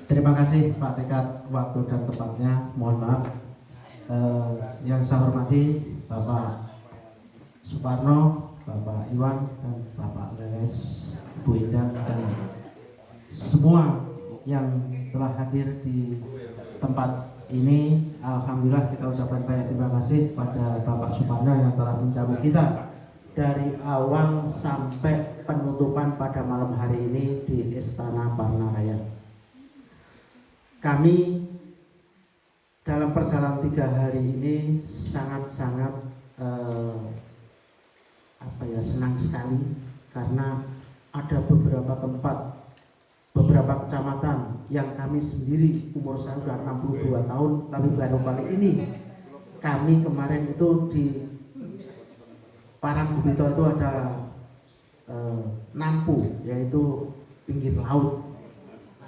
Terima kasih Pak Tekad waktu dan tempatnya. Mohon maaf. Yang saya hormati Bapak Suparno, Bapak Iwan, dan Bapak Leles, Bu Indah, dan semua yang telah hadir di tempat ini. Alhamdulillah kita ucapkan banyak terima kasih pada Bapak Suparno yang telah menjamu kita dari awal sampai penutupan pada malam hari ini di Istana Parnaraya. Kami dalam perjalanan 3 hari ini sangat-sangat senang sekali karena ada beberapa tempat, beberapa kecamatan yang kami sendiri, umur saya sudah 62 tahun, tapi baru kali ini kami kemarin itu di Parangkubito itu ada Nampu, yaitu pinggir laut.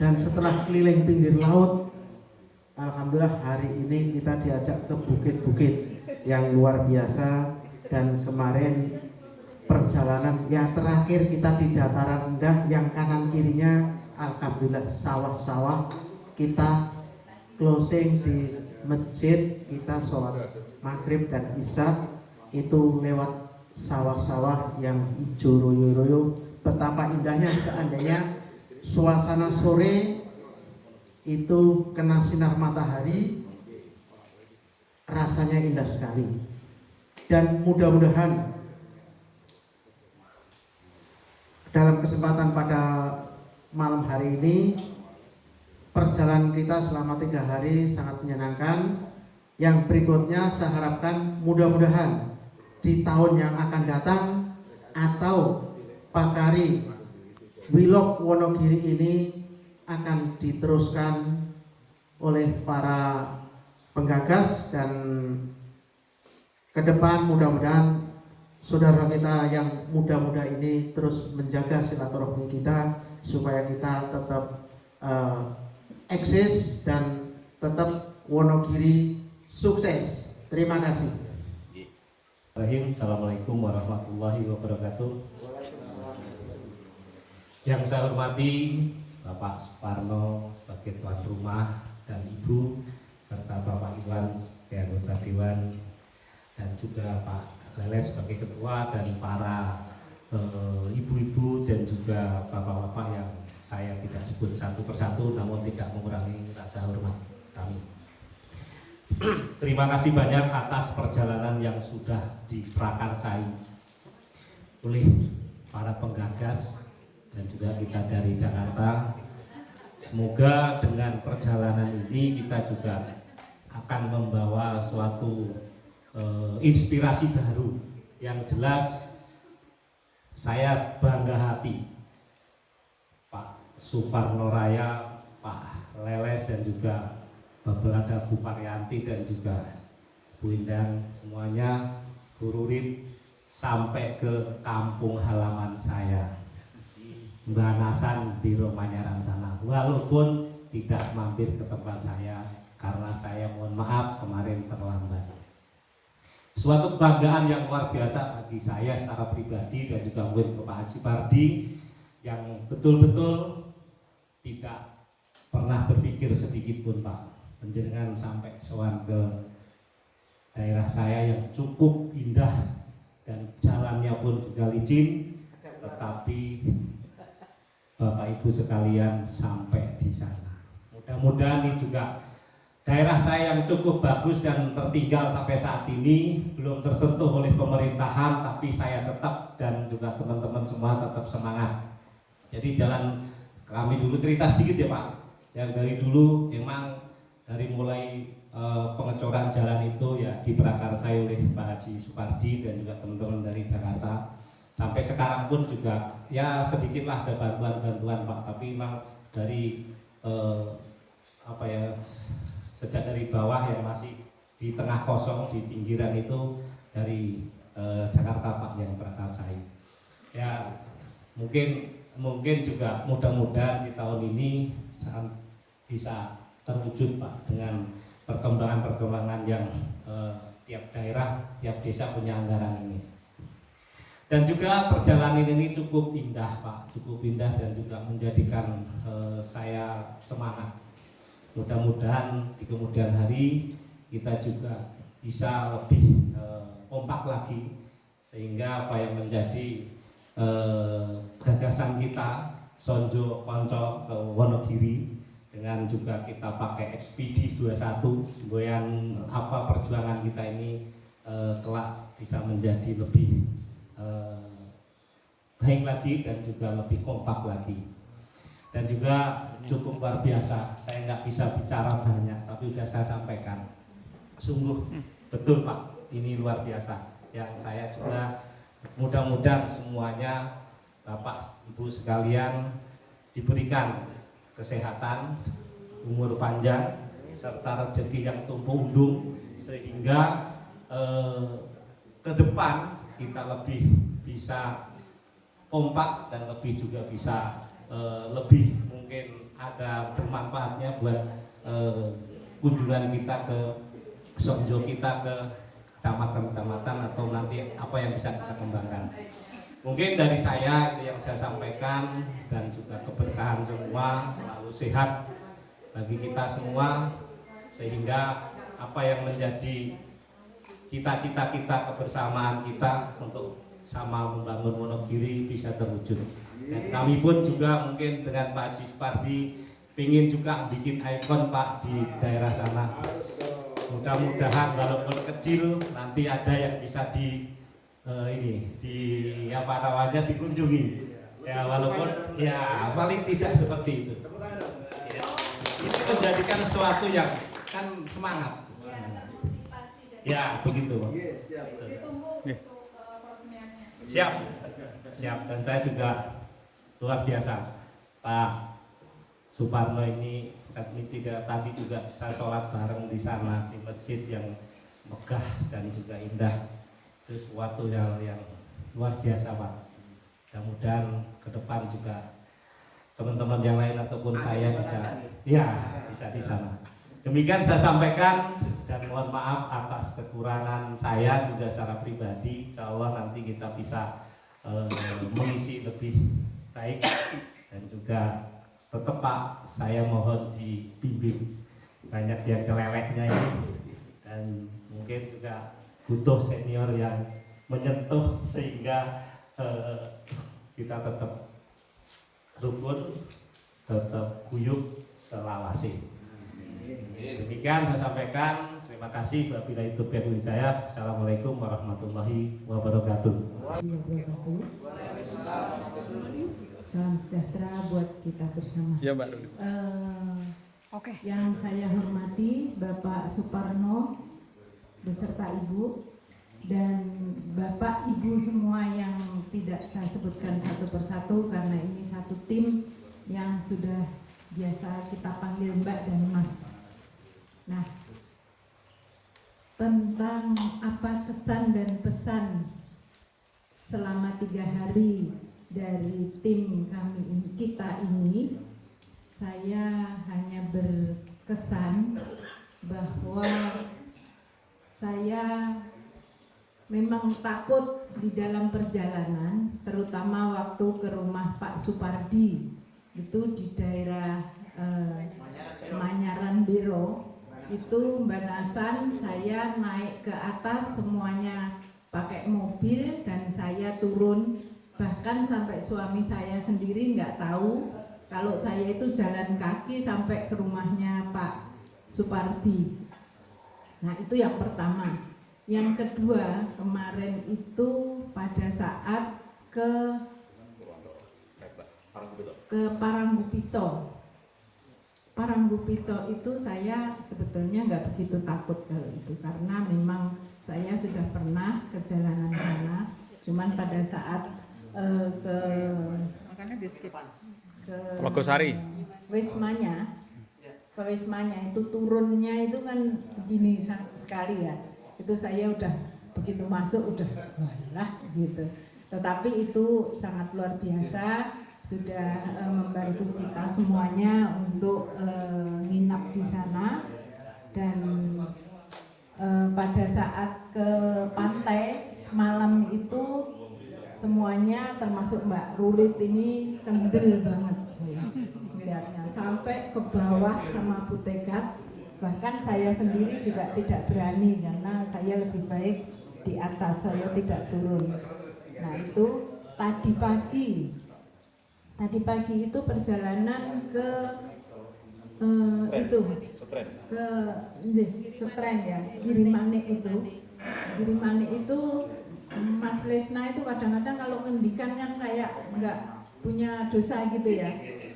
Dan setelah keliling pinggir laut, alhamdulillah hari ini kita diajak ke bukit-bukit yang luar biasa. Dan kemarin perjalanan yang terakhir kita di dataran rendah yang kanan kirinya alhamdulillah sawah-sawah. Kita closing di masjid, kita sholat maghrib dan isya itu lewat sawah-sawah yang hijau royo-royo. Betapa indahnya seandainya suasana sore itu kena sinar matahari, rasanya indah sekali. Dan mudah-mudahan dalam kesempatan pada malam hari ini perjalanan kita selama 3 hari sangat menyenangkan. Yang berikutnya saya harapkan mudah-mudahan di tahun yang akan datang atau Pakari Wilok Wonogiri ini akan diteruskan oleh para penggagas, dan ke depan mudah-mudahan saudara kita yang muda-muda ini terus menjaga silaturahmi kita supaya kita tetap eksis dan tetap Wonogiri sukses. Terima kasih. Assalamualaikum warahmatullahi wabarakatuh. Yang saya hormati Bapak Suparno sebagai tuan rumah dan Ibu, serta Bapak Iwan sebagai anggota Dewan, dan juga Pak Leles sebagai ketua, dan para ibu-ibu dan juga bapak-bapak yang saya tidak sebut satu persatu namun tidak mengurangi rasa hormat kami. Terima kasih banyak atas perjalanan yang sudah diprakarsai oleh para penggagas dan juga kita dari Jakarta. Semoga dengan perjalanan ini kita juga akan membawa suatu inspirasi baru. Yang jelas saya bangga hati Pak Suparno Raya, Pak Leles, dan juga Bapak Bu Paryanti dan juga Bu Indang, semuanya Bururit sampai ke kampung halaman saya Mbanasan di Romanyaran sana, walaupun tidak mampir ke tempat saya karena saya mohon maaf kemarin terlambat. Suatu kebanggaan yang luar biasa bagi saya secara pribadi dan juga mungkin Pak Haji Pardi yang betul-betul tidak pernah berpikir sedikit pun Pak penjenengan sampai sowan ke daerah saya yang cukup indah dan jalannya pun juga licin, tetapi Bapak Ibu sekalian sampai di sana. Mudah-mudahan ini juga daerah saya yang cukup bagus dan tertinggal sampai saat ini belum tersentuh oleh pemerintahan, tapi saya tetap dan juga teman-teman semua tetap semangat. Jadi jalan kami dulu cerita sedikit ya Pak, yang dari dulu memang dari mulai pengecoran jalan itu ya diprakarsai oleh Pak Haji Supardi dan juga teman-teman dari Jakarta. Sampai sekarang pun juga ya sedikitlah ada bantuan-bantuan Pak, tapi memang dari sejak dari bawah yang masih di tengah kosong di pinggiran itu dari Jakarta Pak yang prakarsai. Ya mungkin juga mudah-mudahan di tahun ini bisa terwujud Pak dengan perkembangan yang tiap daerah, tiap desa punya anggaran ini. Dan juga perjalanan ini cukup indah Pak, cukup indah dan juga menjadikan saya semangat. Mudah-mudahan di kemudian hari kita juga bisa lebih kompak lagi, sehingga apa yang menjadi gagasan kita Sonjo Konco ke Wonogiri, dengan juga kita pakai Expedi 21, semboyan apa perjuangan kita ini kelak bisa menjadi lebih baik lagi dan juga lebih kompak lagi. Dan juga cukup luar biasa, saya nggak bisa bicara banyak tapi sudah saya sampaikan, sungguh betul Pak, ini luar biasa. Yang saya juga mudah-mudahan semuanya Bapak Ibu sekalian diberikan kesehatan, umur panjang, serta rezeki yang tumbuh undung, sehingga ke depan kita lebih bisa kompak dan lebih juga bisa lebih mungkin ada bermanfaatnya buat kunjungan kita ke sonjo kita ke kecamatan-kecamatan atau nanti apa yang bisa kita kembangkan. Mungkin dari saya itu yang saya sampaikan, dan juga keberkahan semua, selalu sehat bagi kita semua, sehingga apa yang menjadi cita-cita kita, kebersamaan kita untuk sama membangun Wonogiri bisa terwujud. Dan kami pun juga mungkin dengan Pak Haji Supardi ingin juga bikin ikon Pak di daerah sana. Mudah-mudahan walaupun kecil nanti ada yang bisa di apa namanya dikunjungi. Ya walaupun ya paling tidak seperti itu. Ya, ini menjadikan sesuatu yang kan semangat. Ya begitu. Siap, siap. Dan saya juga luar biasa Pak Suparno ini tadi juga saya sholat bareng di sana di masjid yang megah dan juga indah. Itu suatu yang luar biasa Pak. Mudah-mudahan ke depan juga teman-teman yang lain ataupun saya bisa di sana. Demikian saya sampaikan, dan mohon maaf atas kekurangan saya juga secara pribadi. Insya Allah nanti kita bisa mengisi lebih baik, dan juga tetap Pak, saya mohon dibimbing, banyak yang keleleknya ini, dan mungkin juga butuh senior yang menyentuh sehingga kita tetap rukun, tetap guyup selawase. Demikian saya sampaikan. Terima kasih. Wabillahi taufiq wal hidayah. Assalamualaikum warahmatullahi wabarakatuh. Salam sejahtera buat kita bersama. Ya, Mbak. Yang saya hormati Bapak Suparno beserta Ibu, dan Bapak Ibu semua yang tidak saya sebutkan satu persatu karena ini satu tim yang sudah biasa kita panggil Mbak dan Mas. Nah, tentang apa kesan dan pesan selama 3 hari dari tim kita ini, saya hanya berkesan bahwa saya memang takut di dalam perjalanan, terutama waktu ke rumah Pak Supardi itu di daerah Manyaran Biro. Itu Mbak Nasan, saya naik ke atas semuanya pakai mobil dan saya turun, bahkan sampai suami saya sendiri nggak tahu kalau saya itu jalan kaki sampai ke rumahnya Pak Supardi. Nah itu yang pertama. Yang kedua, kemarin itu pada saat ke Paranggupito. Paranggupito itu saya sebetulnya nggak begitu takut kalau itu, karena memang saya sudah pernah ke jalanan sana. Cuman pada saat ke Logosari, ke Wismanya itu turunnya itu kan begini sekali ya. Itu saya udah begitu masuk udah walah gitu. Tetapi itu sangat luar biasa. Sudah membantu kita semuanya untuk nginap di sana, dan pada saat ke pantai malam itu termasuk Mbak Rurit ini kendel banget saya melihatnya sampai ke bawah sama Butekat. Bahkan saya sendiri juga tidak berani karena saya lebih baik di atas, saya tidak turun. Nah itu tadi pagi itu perjalanan ke itu ke Setren ya, Girimane itu Mas Lesna itu kadang-kadang kalau ngendikan kan kayak nggak punya dosa gitu ya.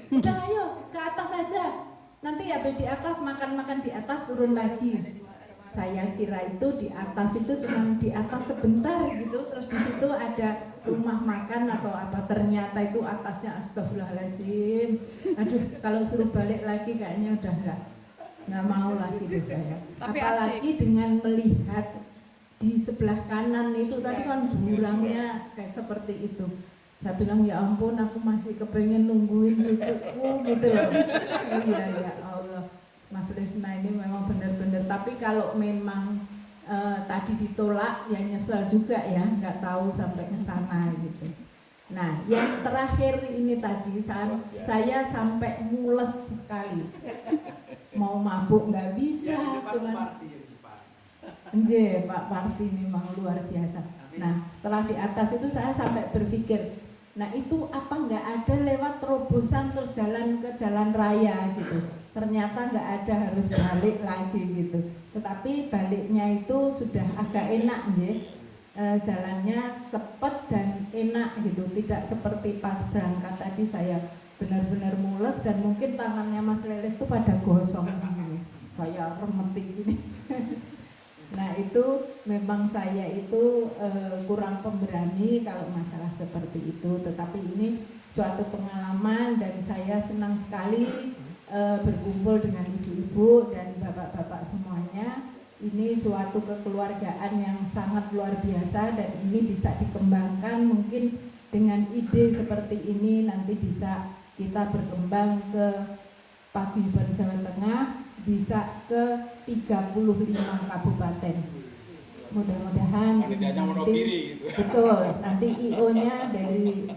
Udah ayo ke atas aja, nanti habis di atas makan-makan di atas turun lagi. Saya kira itu di atas itu cuma di atas sebentar gitu, terus di situ ada rumah makan atau apa, ternyata itu atasnya astagfirullahaladzim. Aduh, kalau suruh balik lagi kayaknya udah nggak mau lagi deh saya. Apalagi dengan melihat di sebelah kanan itu tadi kan jurangnya kayak seperti itu. Saya bilang ya ampun, aku masih kepengen nungguin cucuku gitu loh. Iya ya Allah, Mas Lesna ini memang benar-benar. Tapi kalau memang tadi ditolak ya nyesel juga ya, nggak tahu sampai ke sana gitu. Nah yang terakhir ini tadi saya sampai mules sekali, mau mabuk nggak bisa, cuman Pak Parti memang luar biasa. Nah setelah di atas itu saya sampai berpikir, nah itu apa nggak ada lewat terobosan terus jalan ke jalan raya gitu. Ternyata nggak ada, harus balik lagi gitu. Tetapi baliknya itu sudah agak enak jalannya cepet dan enak gitu. Tidak seperti pas berangkat tadi saya benar-benar mules dan mungkin tangannya Mas Leles itu pada gosong begini. Saya remeti gini. Nah itu memang saya itu kurang pemberani kalau masalah seperti itu. Tetapi ini suatu pengalaman dan saya senang sekali berkumpul dengan ibu-ibu dan bapak-bapak semuanya. Ini suatu kekeluargaan yang sangat luar biasa dan ini bisa dikembangkan mungkin dengan ide seperti ini nanti bisa kita berkembang ke Paguyuban Jawa Tengah, bisa ke 35 kabupaten. Mudah-mudahan nanti betul, nanti IO-nya dari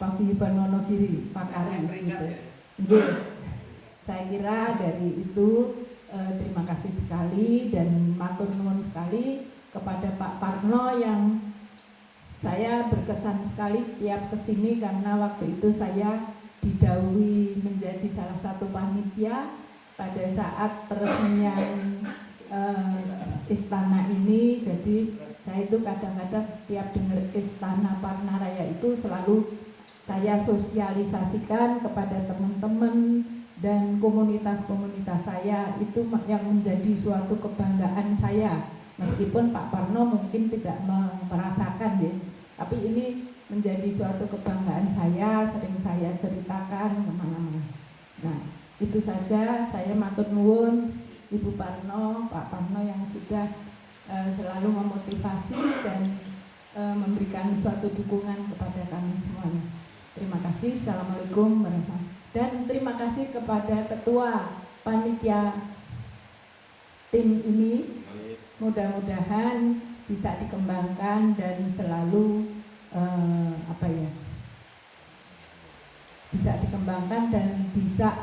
Paguyuban Wonogiri, Pakari gitu. Saya kira dari itu terima kasih sekali dan matur nuwun sekali kepada Pak Parno yang saya berkesan sekali setiap kesini karena waktu itu saya didhawuhi menjadi salah satu panitia pada saat peresmian istana ini. Jadi saya itu kadang-kadang setiap dengar Istana Parnaraya itu selalu saya sosialisasikan kepada teman-teman dan komunitas-komunitas saya, itu yang menjadi suatu kebanggaan saya. Meskipun Pak Parno mungkin tidak merasakan ya, tapi ini menjadi suatu kebanggaan saya, sering saya ceritakan kemana-mana. Nah itu saja, saya matur nuwun Ibu Parno, Pak Parno yang sudah selalu memotivasi dan memberikan suatu dukungan kepada kami semuanya. Terima kasih. Assalamualaikum warahmatullahi wabarakatuh. Dan terima kasih kepada ketua panitia tim ini, mudah-mudahan bisa dikembangkan dan selalu bisa dikembangkan dan bisa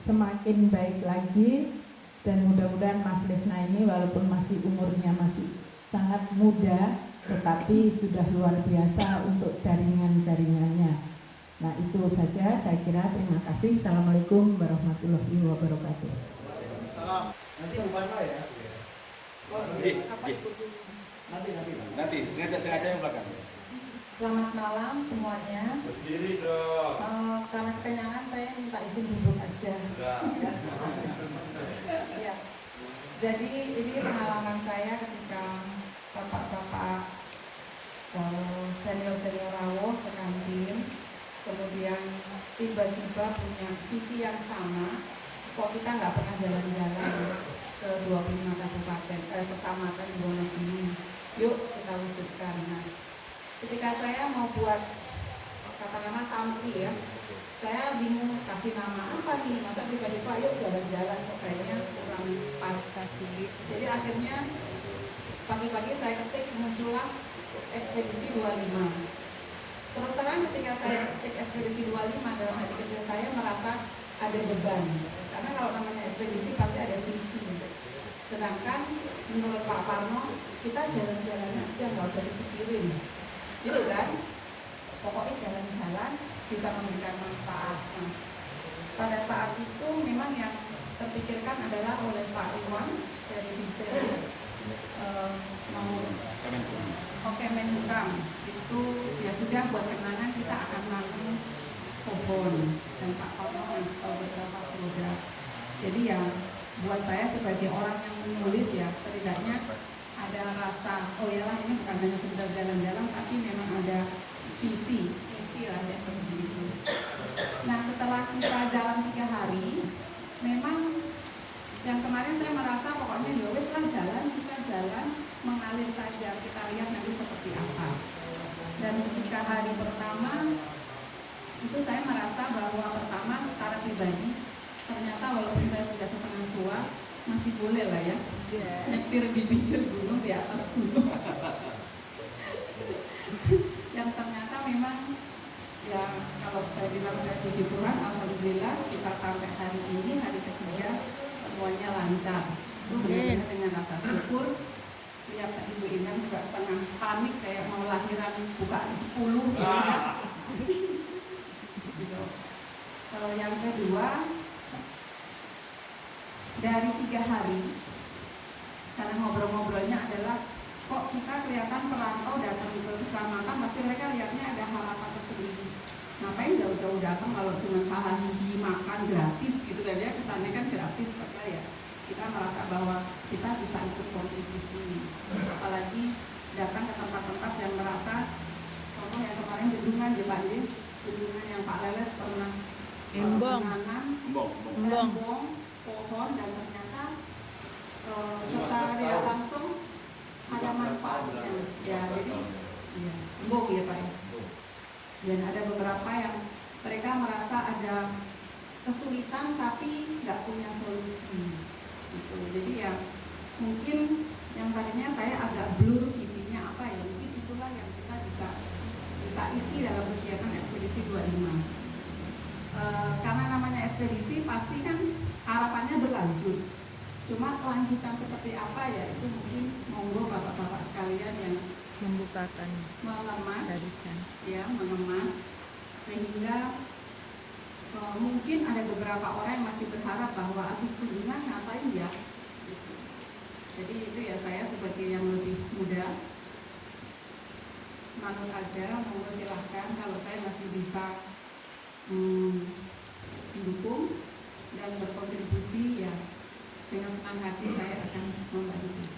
semakin baik lagi. Dan mudah-mudahan Mas Lesna ini walaupun masih umurnya masih sangat muda, tetapi sudah luar biasa untuk jaringan-jaringannya. Nah itu saja saya kira, terima kasih. Assalamualaikum warahmatullahi wabarakatuh. Nanti sengaja yang belakang. Selamat malam semuanya. Berdiri dong. Karena kekenyangan saya minta izin duduk aja. Ya. Jadi ini pengalaman saya ketika bapak-bapak senior-senior rawuh ke kantin. Kemudian tiba-tiba punya visi yang sama, kok kita nggak pernah jalan-jalan ke 25 kabupaten, kecamatan di Wonogiri, yuk kita wujudkan. Nah, ketika saya mau buat katakanlah summary ya, saya bingung kasih nama apa nih, masa tiba-tiba yuk jalan-jalan, kok kayaknya kurang pas. Jadi akhirnya pagi-pagi saya ketik muncullah ekspedisi 25. Terus terang ketika saya ketik ekspedisi 25 dalam hati kecil saya merasa ada beban. Karena kalau namanya ekspedisi pasti ada visi. Sedangkan menurut Pak Parno kita jalan-jalan aja nggak usah dipikirin, gitu kan? Pokoknya jalan-jalan bisa memberikan manfaat. Nah, pada saat itu memang yang terpikirkan adalah oleh Pak Iwan dari Dinsel mau Menhukam itu ya sudah buat kenangan kita akan nanam pohon dan Pak Parno ngasih tahu beberapa produk. Jadi ya buat saya sebagai orang yang menulis ya setidaknya ada rasa oh iyalah ini bukan hanya sekedar jalan-jalan tapi memang ada visi lah ya seperti itu. Nah setelah kita jalan 3 hari memang yang kemarin saya merasa pokoknya ya wes lah jalan, kita jalan mengalir saja, kita lihat nanti seperti apa. Dan ketika hari pertama itu saya merasa bahwa pertama secara pribadi ternyata walaupun saya sudah setengah tua masih boleh lah ya nyetir di pinggir gunung, di atas gunung. Yang ternyata memang ya kalau saya bilang saya puji Tuhan, alhamdulillah kita sampai hari ini hari ketiga semuanya lancar. Itu benar-benar dengan rasa syukur. Lihat Ibu Inang juga setengah panik kayak mau lahiran bukaan 10 gitu ya. Gitu. Yang kedua dari 3 hari karena ngobrol-ngobrolnya adalah kok kita kelihatan perantau datang ke kecamatan pasti mereka lihatnya ada harapan tersendiri. Ngapain jauh-jauh datang kalau cuma hahihi makan gratis gitu kan ya, kesannya kan gratis padahal ya kita merasa bahwa kita bisa ikut kontribusi. Apalagi datang ke tempat-tempat yang merasa contoh yang kemarin bendungan di Bandung, bendungan yang Pak Leles pernah menanam embong pohon dan ternyata secara tidak langsung ada manfaatnya ya, jadi ya, embong ya Pak ya. Dan ada beberapa yang mereka merasa ada kesulitan tapi nggak punya solusi gitu. Jadi ya mungkin yang tadinya saya agak blur visinya apa ya, mungkin itulah yang kita bisa isi dalam kegiatan ekspedisi 25. Karena namanya ekspedisi pasti kan harapannya berlanjut. Cuma lanjutan seperti apa ya itu mungkin monggo bapak-bapak sekalian yang membukakan, mengemas, carikan. ya mengemas sehingga mungkin ada beberapa orang yang masih berharap bahwa habis kunjungan ngapain ya. Gitu. Jadi itu ya saya sebagai yang lebih muda manut aja, monggo silahkan kalau saya masih bisa mendukung dan berkontribusi ya dengan senang hati saya akan membantu.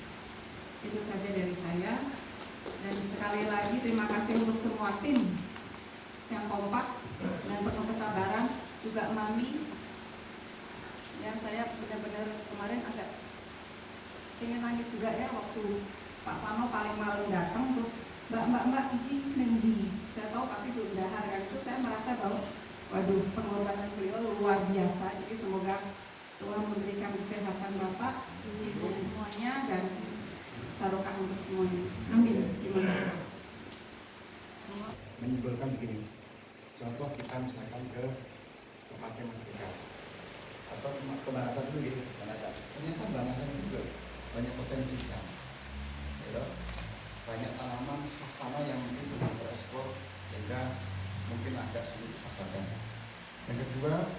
Itu saja dari saya dan sekali lagi terima kasih untuk semua tim yang kompak dan penuh kesabaran, juga Mami yang saya benar-benar kemarin agak pengen nangis juga ya waktu Pak Pano paling malam datang terus mbak ini nendi, saya tahu pasti belum dahar kan, itu saya merasa bahwa waduh pengorbanan beliau luar biasa. Jadi semoga Tuhan memberikan kesehatan Bapak untuk semuanya dan barokah untuk semuanya. Amin. Terima kasih. Menyimpulkan begini, contoh kita misalkan ke tempatnya Mas Tika atau ke Banasan dulu gitu, ternyata Banasan itu banyak potensi di sana, gitu. Banyak tanaman khas sana yang mungkin belum terekspor sehingga mungkin agak sulit dipasarkan. Yang kedua,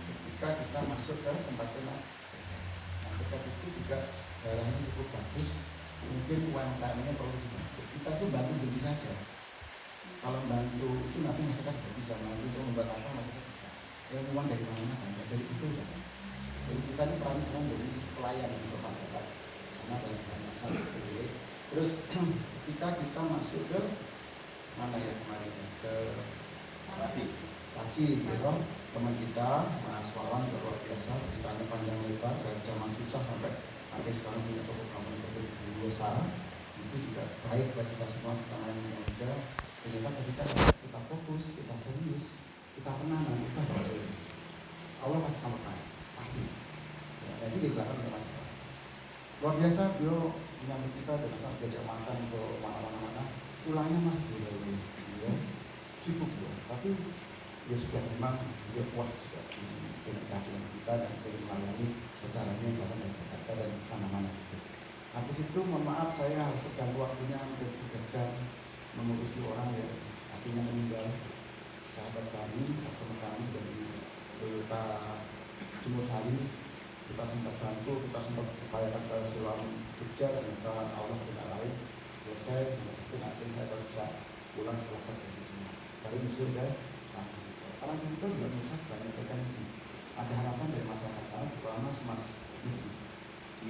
ketika kita masuk ke tempatnya Mas Tika itu juga daerahnya cukup bagus, mungkin UMKM-nya perlu dibantu. Kita tuh bantu beli saja. Kalau bantu itu nanti masyarakat tidak bisa bantu untuk membuat apa, masyarakat bisa. Ya uang dari mana kan? Dari itu kan. Jadi kita ini peran sekarang dari pelayan untuk masyarakat sama banyak sama. Terus ketika kita masuk ke mana ya kemarin ke Paci, gitu. Teman kita Mas Wawan luar biasa, ceritanya panjang lebar dari zaman susah sampai akhir sekarang punya toko kampung berusaha. Itu juga baik buat kita semua, kita main yang muda. Ternyata ketika kita fokus, kita serius, kita tenanan, kita berhasil. Allah pasti tambahkan, pasti. Ya, jadi di belakang kita masih luar biasa. Beliau menyambut kita dengan sangat diajak makan ke mana-mana. tulangnya masih boleh ya, sibuk ya, tapi ya sudah memang dia puas juga dengan kehadiran kita dan dengan melayani saudaranya yang datang dari Jakarta dan mana-mana gitu. Habis itu mohon maaf saya harus terganggu waktunya hampir 3 jam mengurusi orang yang akhirnya meninggal, sahabat kami, customer kami dari Toyota Jemur Sari. Kita sempat bantu, kita sempat upayakan ke Siloam Jogja dan kita Allah tidak lain selesai sampai itu nanti saya baru bisa pulang setelah saya gaji semua dari Mesir ke karena kita juga Nusa banyak potensi, ada harapan dari masyarakat saya terutama Mas Muji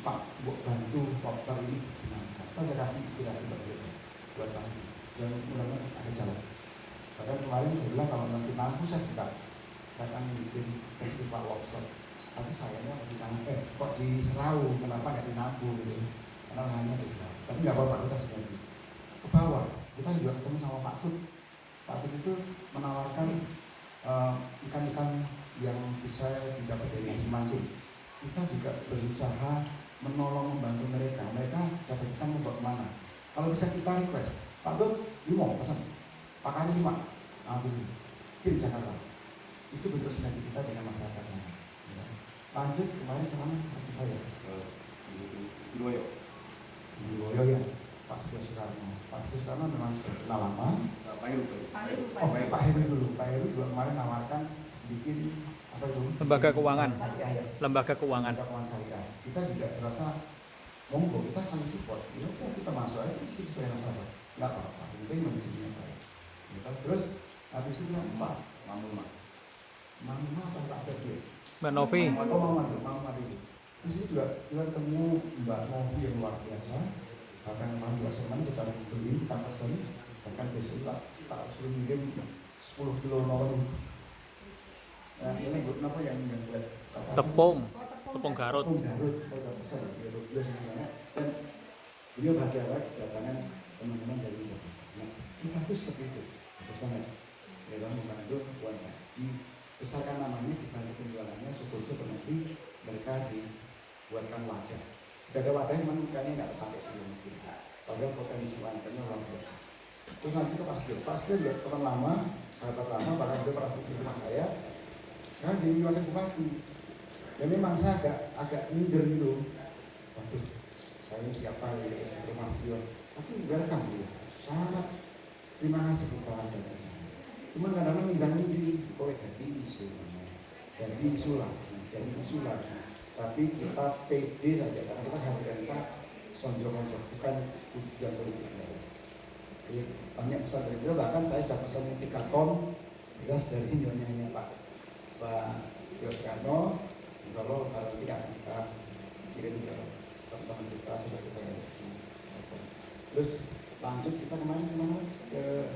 Pak buat bantu lobster ini difinalkan. Saya sudah kasih inspirasi buat Mas Muji dan mudah-mudahan ada jalan. Bahkan kemarin saya bilang kalau nanti mampu saya buka, saya akan bikin festival lobster. Tapi sayangnya kok di Serau, kenapa nggak di Nabu gitu? Karena lahannya di Serau. Tapi nggak apa-apa, kita sudah ke bawah. Kita juga ketemu sama Pak Tut. Pak Tut itu menawarkan ikan-ikan yang bisa didapat dari hasil mancing. Kita juga berusaha menolong membantu mereka. Mereka dapat ikan mau kemana? Kalau bisa kita request, Pak Tut, ini mau pesan, pakai 5, kirim Jakarta. Itu bentuk sinergi kita dengan masyarakat sana. Lanjut kemarin masih saya Di Loyo. di Loyo ya, Pak Setio Soekarno. Pak Setio Soekarno memang sudah kenal lama. Pak Heru. Pak Heru dulu. Pak Heru juga kemarin nawarkan bikin apa itu? Lembaga keuangan. Syariah ya. Lembaga keuangan. Lembaga keuangan syariah. Kita juga serasa monggo kita saling support. Ya udah kita masuk aja di situ sebagai nasabah. Enggak apa-apa. Yang penting manajemennya baik. Terus habis itu bilang Pak Mamuma apa Pak Sergio? Mbak Novi. Terus itu juga kita ketemu Mbak Novi yang luar biasa. Bahkan kemarin juga senang kita beli, kita pesen. Bahkan besok kita suruh ngirim 10 kilo nolong. Nah ini apa yang buat Tepung Garut. Tepung Garut, saya sudah pesan. Beliau senang banget. Dan beliau bahagia banget kedatangan teman-teman dari Jakarta. Nah kita tuh seperti itu, bagus banget. Ya kan membantu UMKM. Besarkan namanya, dibantu penjualannya, syukur-syukur nanti mereka dibuatkan wadah. Sudah ada wadah, memang mukanya nggak terpakai dulu mungkin. Padahal potensi UMKM-nya luar biasa. Terus lanjut ke Pak Setio juga teman lama, sahabat lama, bahkan dia pernah di rumah saya. Sekarang jadi wakil bupati. Dan memang saya agak minder gitu. Waduh, saya ini siapa ya, rumah beliau. Tapi welcome dia. Sangat terima kasih kepada saya. Cuman kadang-kadang migran-migri, kok jadi isu lagi. Tapi kita pede saja, karena kita hadiran kita sonjo-sonjo, bukan tujuan politik. Banyak pesan dari beliau, bahkan saya sudah pesan 3 ton beras dari nyonyanya Pak Setio Soekarno. Insya Allah kalau tidak akan kita kirim ke teman-teman kita, sudah kita yang di sini. Terus lanjut kita kemana Mas? Ke